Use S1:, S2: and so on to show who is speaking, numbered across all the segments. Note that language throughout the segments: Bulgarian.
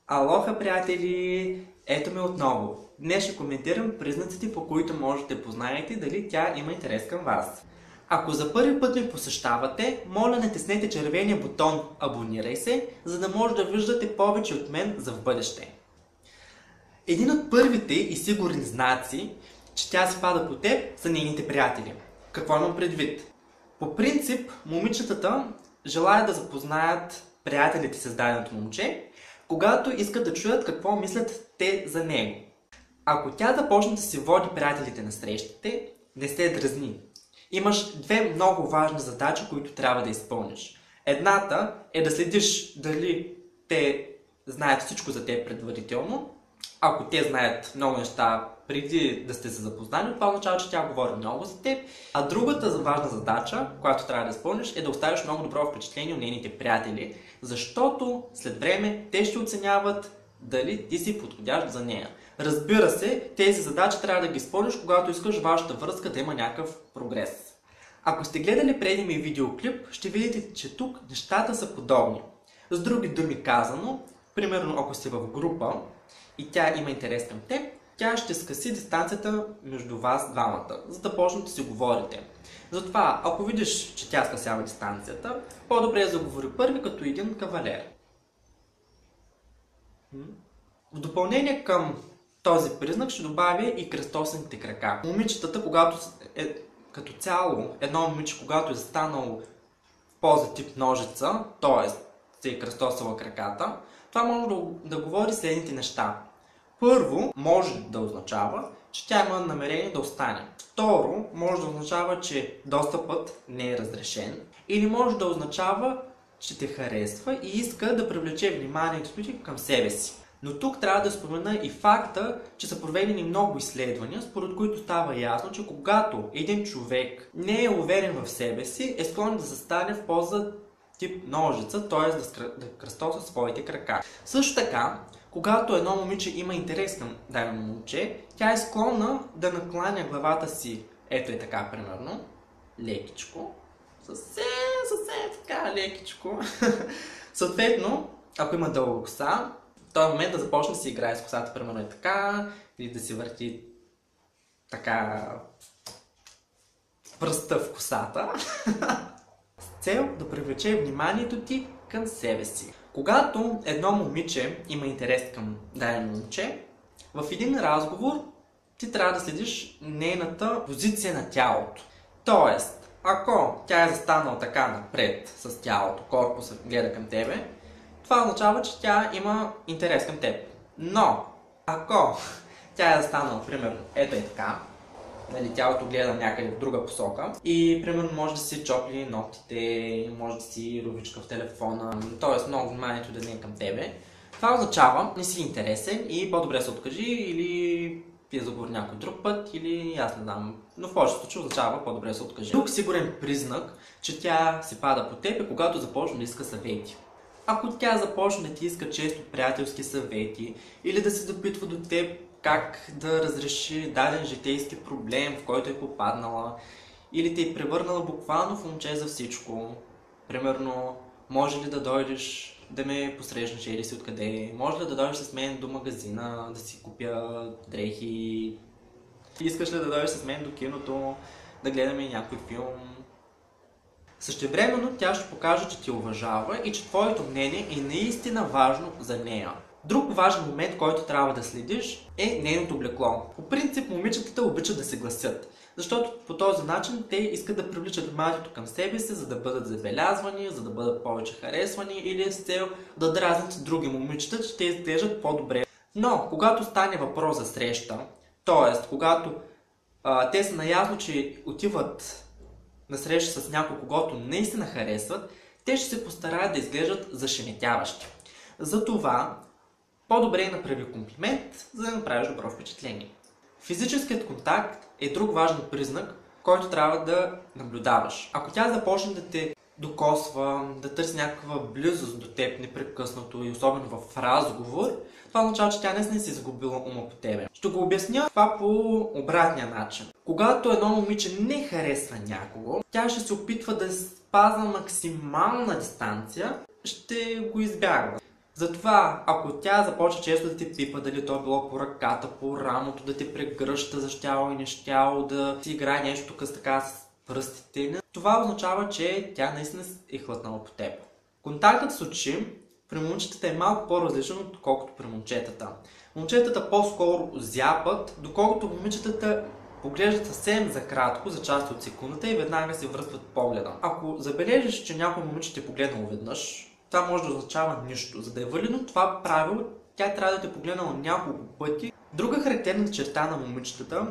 S1: Алоха, приятели! Ето ме отново. Днес ще коментирам признаците, по които можете да познаете дали тя има интерес към вас. Ако за първи път ме посещавате, моля натиснете червения бутон "Абонирай се", за да може да виждате повече от мен за в бъдеще. Един от първите и сигурни знаци, че тя се пада по теб, са нейните приятели. Какво имам предвид? По принцип, момичетата желаят да запознаят приятелите с даденото момче, когато искат да чуят какво мислят те за него. Ако тя започне да си води приятелите на срещите, не се дразни. Имаш две много важни задачи, които трябва да изпълниш. Едната е да следиш дали те знаят всичко за теб предварително. Ако те знаят много неща преди да сте се запознали, това означава, че тя говори много за теб. А другата важна задача, която трябва да изпълниш, е да оставиш много добро впечатление от нейните приятели, защото след време те ще оценяват дали ти си подходящ за нея. Разбира се, тези задачи трябва да ги изпълниш, когато искаш вашата връзка да има някакъв прогрес. Ако сте гледали преди ми видеоклип, ще видите, че тук нещата са подобни. С други думи казано, примерно ако сте в група и тя има интерес към теб, тя ще скъси дистанцията между вас двамата, за да почнете да си говорите. Затова, ако видиш, че тя скъсява дистанцията, по-добре е да заговори първи като един кавалер. В допълнение към този признак ще добавя и кръстосаните крака. Момичетата, когато като цяло, едно момиче, когато е застанало в поза тип ножица, т.е. се е кръстосала краката, това може да говори следните неща. Първо, може да означава, че тя има намерение да остане. Второ, може да означава, че достъпът не е разрешен. Или може да означава, че те харесва и иска да привлече вниманието ти към себе си. Но тук трябва да спомена и факта, че са проведени много изследвания, според които става ясно, че когато един човек не е уверен в себе си, е склонен да застане в поза тип ножица, т.е. да кръстоса своите крака. Също така, когато едно момиче има интерес към дадено момче, тя е склонна да накланя главата си, ето е така примерно, лекичко, съвсем така лекичко. Съответно, ако има дълга коса, в този момент да започне да си играе с косата, примерно е така, или да си върти така пръста в косата, с цел да привлече вниманието ти към себе си. Когато едно момиче има интерес към дадено момче, в един разговор ти трябва да следиш нейната позиция на тялото. Тоест, ако тя е застанала така напред с тялото, корпуса гледа към тебе, това означава, че тя има интерес към теб. Но, ако тя е застанала, примерно, ето е така, нали, тялото гледа някъде в друга посока и, примерно, може да си чопли ногтите, може да си ровичка в телефона, т.е. много вниманието да не е към тебе. Това означава, не си интересен и по-добре се откажи или ти заговори някой друг път, или аз не знам, но в повечето случаи означава по-добре се откажи. Друг сигурен признак, че тя се пада по теб е когато започне да иска съвети. Ако тя започне да ти иска често приятелски съвети или да се допитва до теб как да разреши даден житейски проблем, в който е попаднала, или те е превърнала буквално в момче за всичко. Примерно, може ли да дойдеш да ме посрещнеш или си откъде? Може ли да дойдеш с мен до магазина, да си купя дрехи? Искаш ли да дойдеш с мен до киното, да гледаме някой филм? Същевременно тя ще покаже, че те уважава и че твоето мнение е наистина важно за нея. Друг важен момент, който трябва да следиш, е нейното облекло. По принцип, момичетата обичат да се гласят, защото по този начин те искат да привличат вниманието към себе си, за да бъдат забелязвани, за да бъдат повече харесвани или с цел да дразнят други момичета, че те изглеждат по-добре. Но, когато стане въпрос за среща, т.е. когато те са наясно, че отиват на среща с някой, когото наистина харесват, те ще се постараят да изглеждат зашеметяващи. Затова по-добре направи комплимент, за да направиш добро впечатление. Физическият контакт е друг важен признак, който трябва да наблюдаваш. Ако тя започне да те докосва, да търси някаква близост до теб непрекъснато и особено в разговор, това означава, че тя не си изгубила ума по тебе. Ще го обясня това по обратния начин. Когато едно момиче не харесва някого, тя ще се опитва да спазва максимална дистанция, ще го избягва. Затова, ако тя започва често да те пипа, дали то е било по ръката, по рамото, да те прегръща за щяло и не щяло, да си играе нещо тук с така с пръстите, това означава, че тя наистина е хлътнала по теб. Контактът с очи при момичетата е малко по-различен, отколкото при момчетата. Момчетата по-скоро зяпат, доколкото момичетата поглеждат съвсем за кратко, за част от секундата и веднага се връзват погледа. Ако забележиш, че някой момиче те е погледнал веднъж, това може да означава нищо. За да е валидно това правило, тя трябва да те погледнала няколко пъти. Друга характерна черта на момичетата,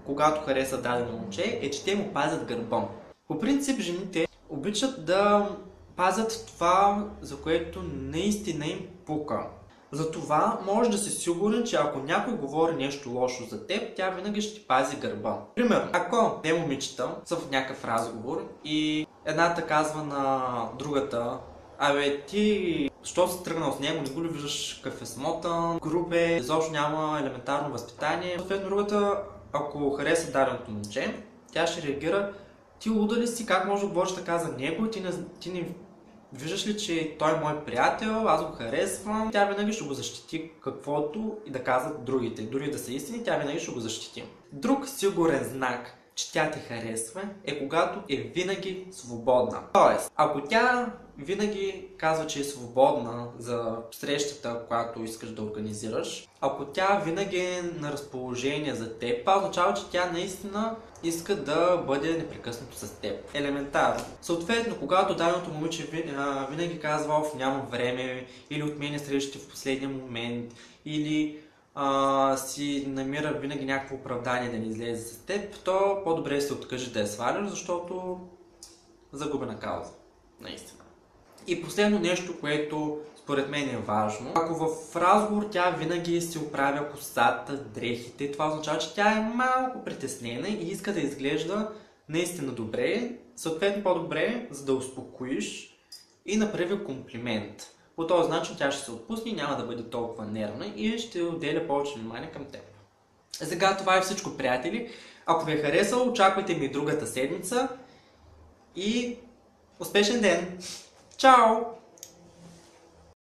S1: когато хареса дадено момче, е, че те му пазят гърба. По принцип, жените обичат да пазят това, за което наистина им пука. Затова може да си сигурен, че ако някой говори нещо лошо за теб, тя винаги ще ти пази гърба. Примерно, ако те момичета са в някакъв разговор и едната казва на другата: абе, ти, що си тръгнал с него, не го ли виждаш какъв е смотан, груб е, изобщо няма елементарно възпитание. Съответно, другата, ако хареса даденото момче, тя ще реагира: ти луда ли си, как може да говориш така за него, ти не виждаш ли, че той е мой приятел, аз го харесвам. Тя винаги ще го защити каквото и да казват другите. Дори да са истини, тя винаги ще го защити. Друг сигурен знак, че тя те харесва, е когато е винаги свободна. Тоест, ако тя винаги казва, че е свободна за срещата, която искаш да организираш, ако тя винаги е на разположение за теб, това означава, че тя наистина иска да бъде непрекъснато с теб. Елементарно. Съответно, когато даденото момиче винаги казва: няма време, или отменя срещите в последния момент, или си намира винаги някакво оправдание да не излезе с теб, то по-добре се откажи да я сваляш, защото загубена кауза. Наистина. И последно нещо, което според мен е важно. Ако в разговор тя винаги си оправя косата, дрехите, това означава, че тя е малко притеснена и иска да изглежда наистина добре, съответно по-добре, за да успокоиш и направи комплимент. По този начин тя ще се отпусне и няма да бъде толкова нервна и ще отделя повече внимание към теб. Сега това е всичко, приятели. Ако ви е харесало, очаквайте ми другата седмица и успешен ден! Чао!